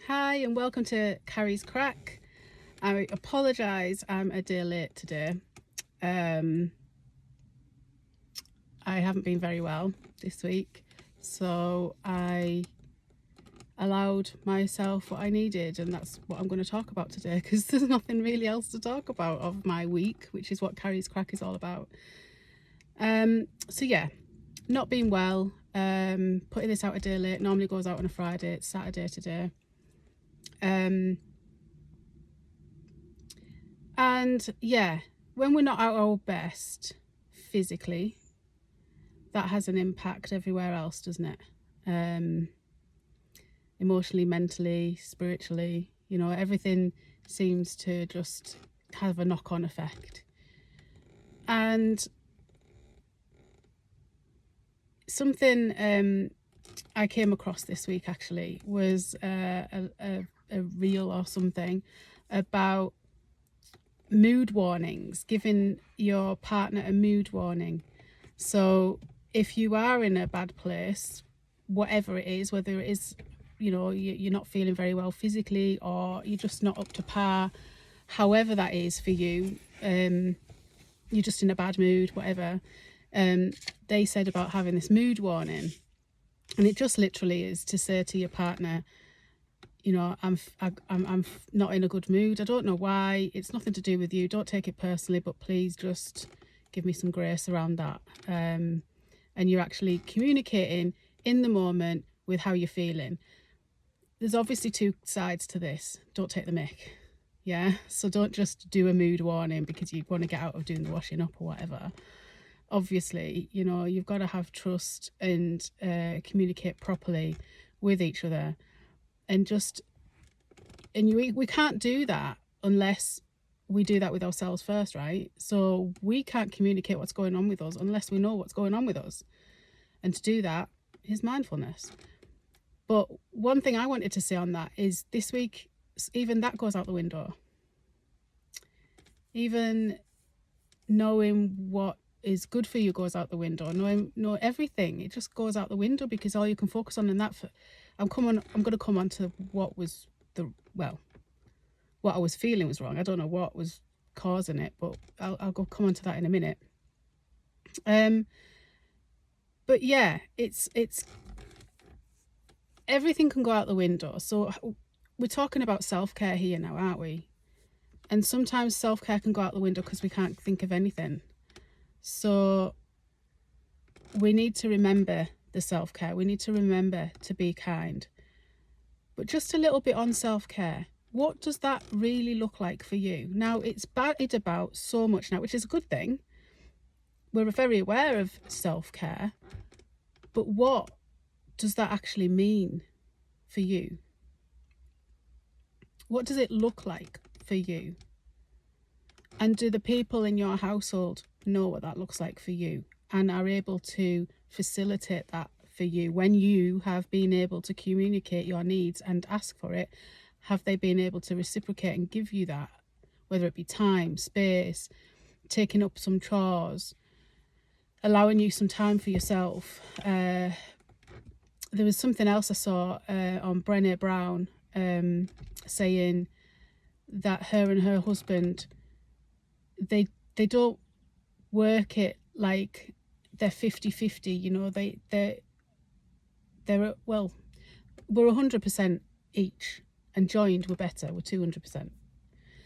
Hi and welcome to Carrie's Crack. I apologise, I'm a day late today. I haven't been very well this week, so I allowed myself what I needed, and that's what I'm going to talk about today because there's nothing really else to talk about of my week, which is what Carrie's Crack is all about. So yeah, not being well, putting this out a day late, normally goes out on a Friday, it's Saturday today. And yeah, when we're not at our best physically, that has an impact everywhere else, doesn't it? Emotionally, mentally, spiritually, everything seems to just have a knock-on effect. And something I came across this week actually was a reel or something about mood warnings, giving your partner a mood warning. So if you are in a bad place, whatever it is, whether it is, you're not feeling very well physically or you're just not up to par, however that is for you, you're just in a bad mood, whatever. They said about having this mood warning, and it just literally is to say to your partner, I'm not in a good mood. I don't know why. It's nothing to do with you. Don't take it personally, but please just give me some grace around that. And you're actually communicating in the moment with how you're feeling. There's obviously two sides to this. Don't take the mick. Yeah. So don't just do a mood warning because you want to get out of doing the washing up or whatever. Obviously, you've got to have trust and communicate properly with each other. And we can't do that unless we do that with ourselves first, right? So we can't communicate what's going on with us unless we know what's going on with us. And to do that is mindfulness. But one thing I wanted to say on that is this week, even that goes out the window. Even knowing what is good for you goes out the window. Know everything. It just goes out the window because all you can focus on in that. I'm going to come on to what I was feeling was wrong. I don't know what was causing it, but I'll come on to that in a minute. But yeah, it's everything can go out the window. So we're talking about self-care here now, aren't we? And sometimes self-care can go out the window because we can't think of anything. So we need to remember the self-care. We need to remember to be kind. But just a little bit on self-care. What does that really look like for you? Now, it's batted about so much now, which is a good thing. We're very aware of self-care. But what does that actually mean for you? What does it look like for you? And do the people in your household know what that looks like for you and are able to facilitate that for you when you have been able to communicate your needs and ask for it? Have they been able to reciprocate and give you that, whether it be time, space, taking up some chores, allowing you some time for yourself? There was something else I saw on Brené Brown saying that her and her husband, they don't work it like they're 50-50, they're well, we're 100% each, and joined we're better, we're 200%.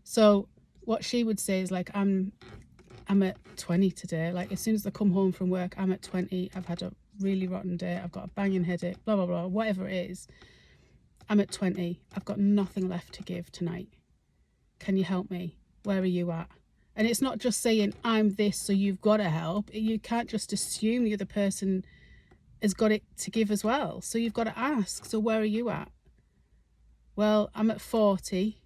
So what she would say is like, I'm at 20 today. Like as soon as I come home from work, I'm at 20. I've had a really rotten day. I've got a banging headache, blah, blah, blah, whatever it is. I'm at 20. I've got nothing left to give tonight. Can you help me? Where are you at? And it's not just saying I'm this, so you've got to help. You can't just assume the other person has got it to give as well. So you've got to ask, so where are you at? Well, I'm at 40.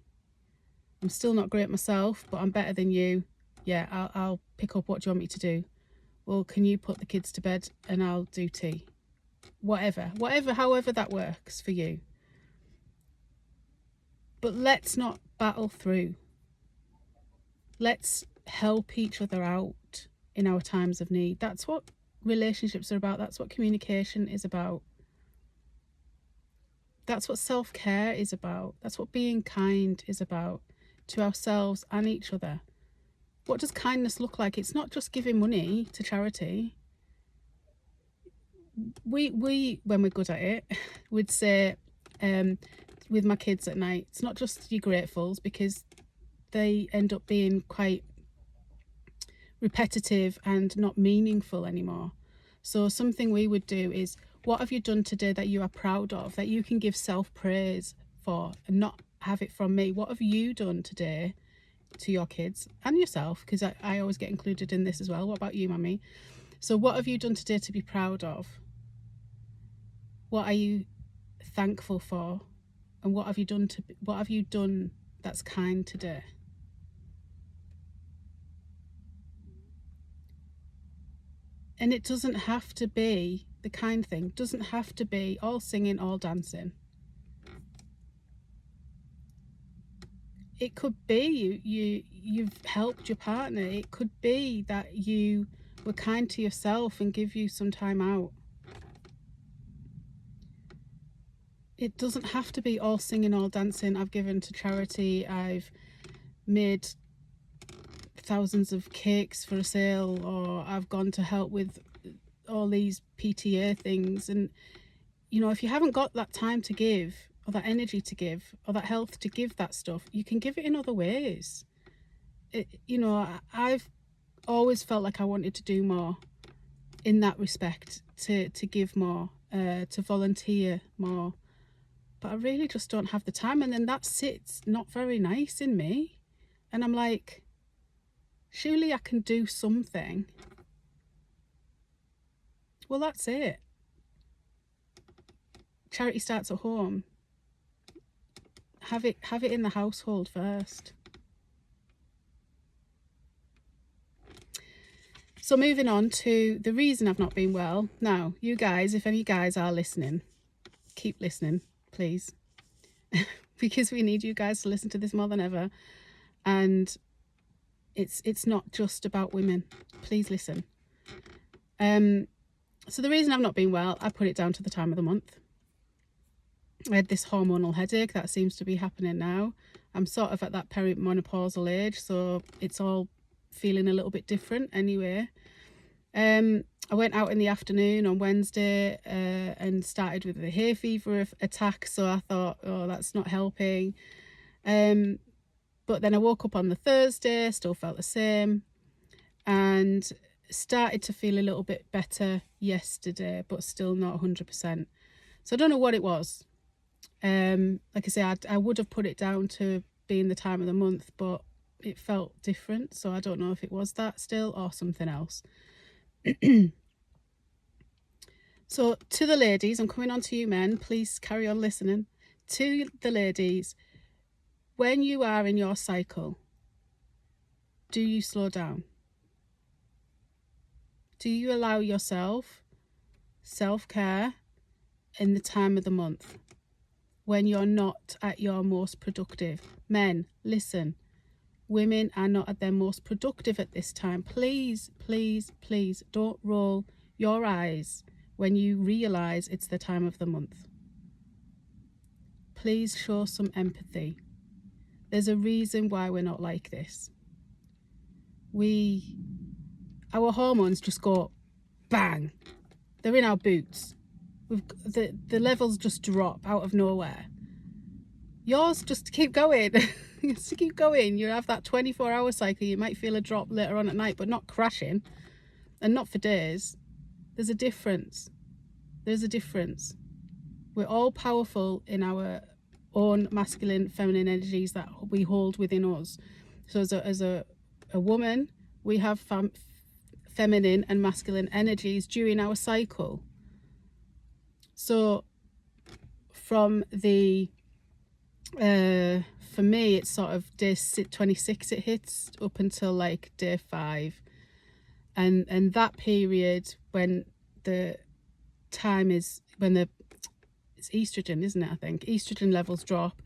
I'm still not great myself, but I'm better than you. Yeah, I'll pick up. What do you want me to do? Well, can you put the kids to bed and I'll do tea? Whatever, however that works for you. But let's not battle through. Let's help each other out in our times of need. That's what relationships are about. That's what communication is about. That's what self-care is about. That's what being kind is about, to ourselves and each other. What does kindness look like? It's not just giving money to charity. We when we're good at it, would say, with my kids at night, it's not just your gratefuls, because they end up being quite repetitive and not meaningful anymore. So something we would do is, what have you done today that you are proud of, that you can give self-praise for and not have it from me? What have you done today to your kids and yourself? Because I always get included in this as well. What about you, Mummy? So what have you done today to be proud of? What are you thankful for? And what have you done that's kind today? And it doesn't have to be, the kind thing doesn't have to be all singing, all dancing. It could be you've helped your partner. It could be that you were kind to yourself and give you some time out. It doesn't have to be all singing, all dancing. I've given to charity. I've made thousands of cakes for a sale, or I've gone to help with all these PTA things. And you know, if you haven't got that time to give, or that energy to give, or that health to give that stuff, you can give it in other ways. You know, I've always felt like I wanted to do more in that respect, to give more, to volunteer more, but I really just don't have the time. And then that sits not very nice in me, and I'm like, surely I can do something. Well, that's it. Charity starts at home. Have it in the household first. So moving on to the reason I've not been well. Now, you guys, if any guys are listening, keep listening, please. Because we need you guys to listen to this more than ever. And it's not just about women. Please listen. So the reason I've not been well, I put it down to the time of the month. I had this hormonal headache that seems to be happening now. I'm sort of at that perimenopausal age, so it's all feeling a little bit different anyway. I went out in the afternoon on Wednesday and started with a hay fever attack, so I thought, oh, that's not helping. But then I woke up on the Thursday, still felt the same, and started to feel a little bit better yesterday, but still not 100%. So I don't know what it was. Like I say, I would have put it down to being the time of the month, but it felt different. So I don't know if it was that still or something else. So to the ladies, I'm coming on to you men, please carry on listening. To the ladies, when you are in your cycle, do you slow down? Do you allow yourself self-care in the time of the month when you're not at your most productive? Men, listen. Women are not at their most productive at this time. Please, please, please don't roll your eyes when you realise it's the time of the month. Please show some empathy. There's a reason why we're not like this. Our hormones just go bang. They're in our boots. The levels just drop out of nowhere. Yours just keep going. Just keep going. You have that 24-hour cycle. You might feel a drop later on at night, but not crashing, and not for days. There's a difference. There's a difference. We're all powerful in our own masculine, feminine energies that we hold within us. So as a woman, we have feminine and masculine energies during our cycle. So from the for me, it's sort of day 26 it hits up until like day 5, and that period when the time is when it's estrogen, isn't it? I think estrogen levels drop.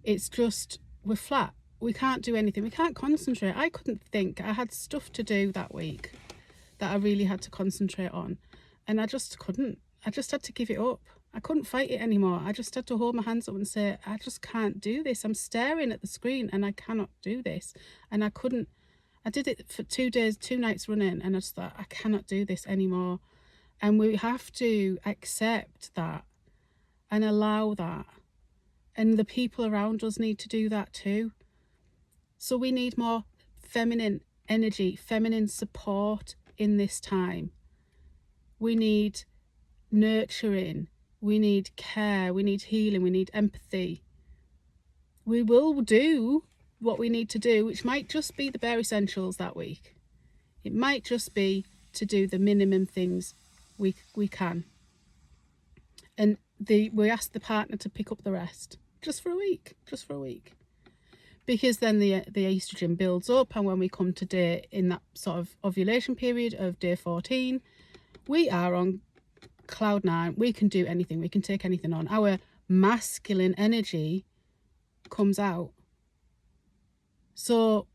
It's just, we're flat. We can't do anything. We can't concentrate. I couldn't think. I had stuff to do that week that I really had to concentrate on, and I just couldn't. I just had to give it up. I couldn't fight it anymore. I just had to hold my hands up and say, I just can't do this. I'm staring at the screen and I cannot do this. And I did it for 2 days, 2 nights running, and I just thought, I cannot do this anymore. And we have to accept that and allow that. And the people around us need to do that too. So we need more feminine energy, feminine support in this time. We need nurturing, we need care, we need healing, we need empathy. We will do what we need to do, which might just be the bare essentials that week. It might just be to do the minimum things we can. And we ask the partner to pick up the rest, just for a week. Because then the estrogen builds up, and when we come to day, in that sort of ovulation period of day 14, we are on cloud 9. We can do anything, we can take anything on. Our masculine energy comes out, so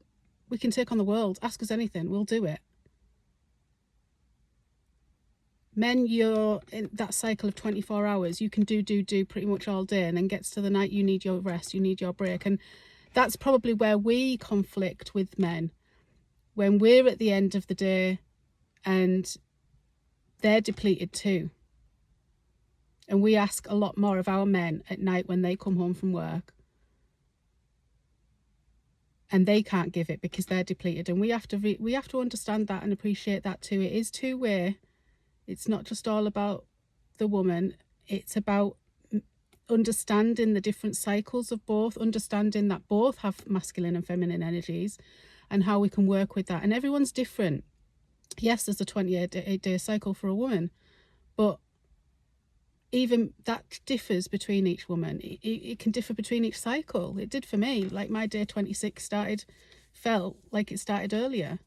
we can take on the world. Ask us anything, we'll do it. Men, you're in that cycle of 24 hours. You can do pretty much all day, and then gets to the night, you need your rest, you need your break. And that's probably where we conflict with men, when we're at the end of the day and they're depleted too. And we ask a lot more of our men at night when they come home from work, and they can't give it because they're depleted. And we have to understand that and appreciate that too. It is two-way. It's not just all about the woman. It's about understanding the different cycles of both, understanding that both have masculine and feminine energies, and how we can work with that. And everyone's different. Yes, there's a 28-day cycle for a woman, but even that differs between each woman. It can differ between each cycle. It did for me. Like, my day 26 felt like it started earlier,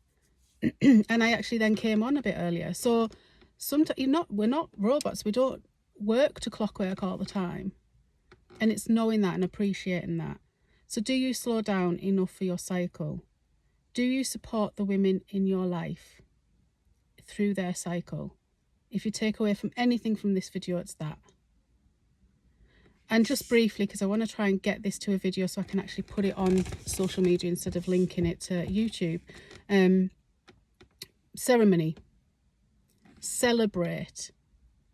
and I actually then came on a bit earlier. So sometimes we're not robots. We don't work to clockwork all the time. And it's knowing that and appreciating that. So do you slow down enough for your cycle? Do you support the women in your life through their cycle? If you take away from anything from this video, it's that. And just briefly, because I want to try and get this to a video so I can actually put it on social media instead of linking it to YouTube. Ceremony. Celebrate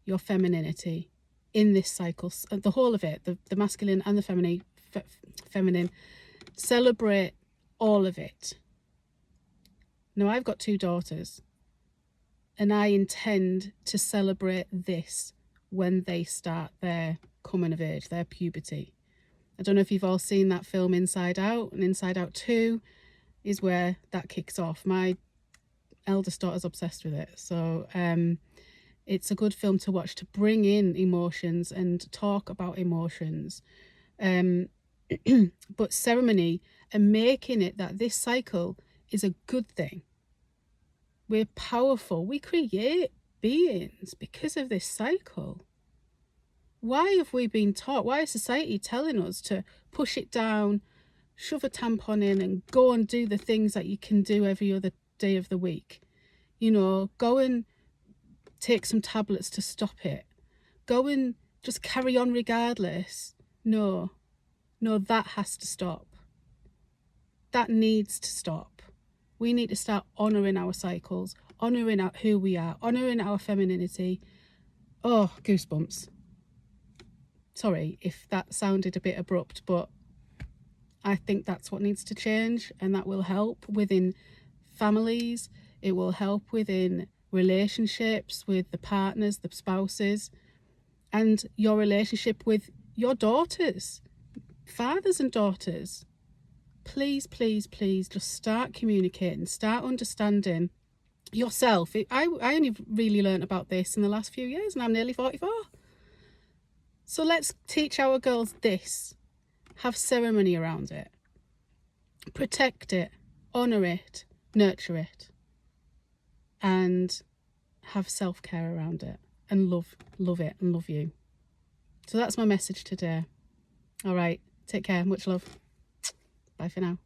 your femininity in this cycle, the whole of it, the masculine and the feminine. Celebrate all of it. Now, I've got 2 daughters, and I intend to celebrate this when they start their coming of age, their puberty. I don't know if you've all seen that film Inside Out, and Inside Out 2 is where that kicks off. My eldest daughter's obsessed with it, so it's a good film to watch, to bring in emotions and talk about emotions. But ceremony and making it that this cycle is a good thing. We're powerful. We create beings because of this cycle. Why have we been taught? Why is society telling us to push it down, shove a tampon in, and go and do the things that you can do every other day of the week? You know, go and take some tablets to stop it. Go and just carry on regardless. No, that has to stop. That needs to stop. We need to start honouring our cycles, honouring who we are, honouring our femininity. Oh, goosebumps. Sorry if that sounded a bit abrupt, but I think that's what needs to change, and that will help within families. It will help within relationships with the partners, the spouses, and your relationship with your daughters, fathers and daughters. Please, please, please just start communicating, start understanding yourself. I only really learned about this in the last few years, and I'm nearly 44. So let's teach our girls this. Have ceremony around it. Protect it, honour it, nurture it, and have self-care around it, and love it and love you. So that's my message today. All right, take care, much love. Bye for now.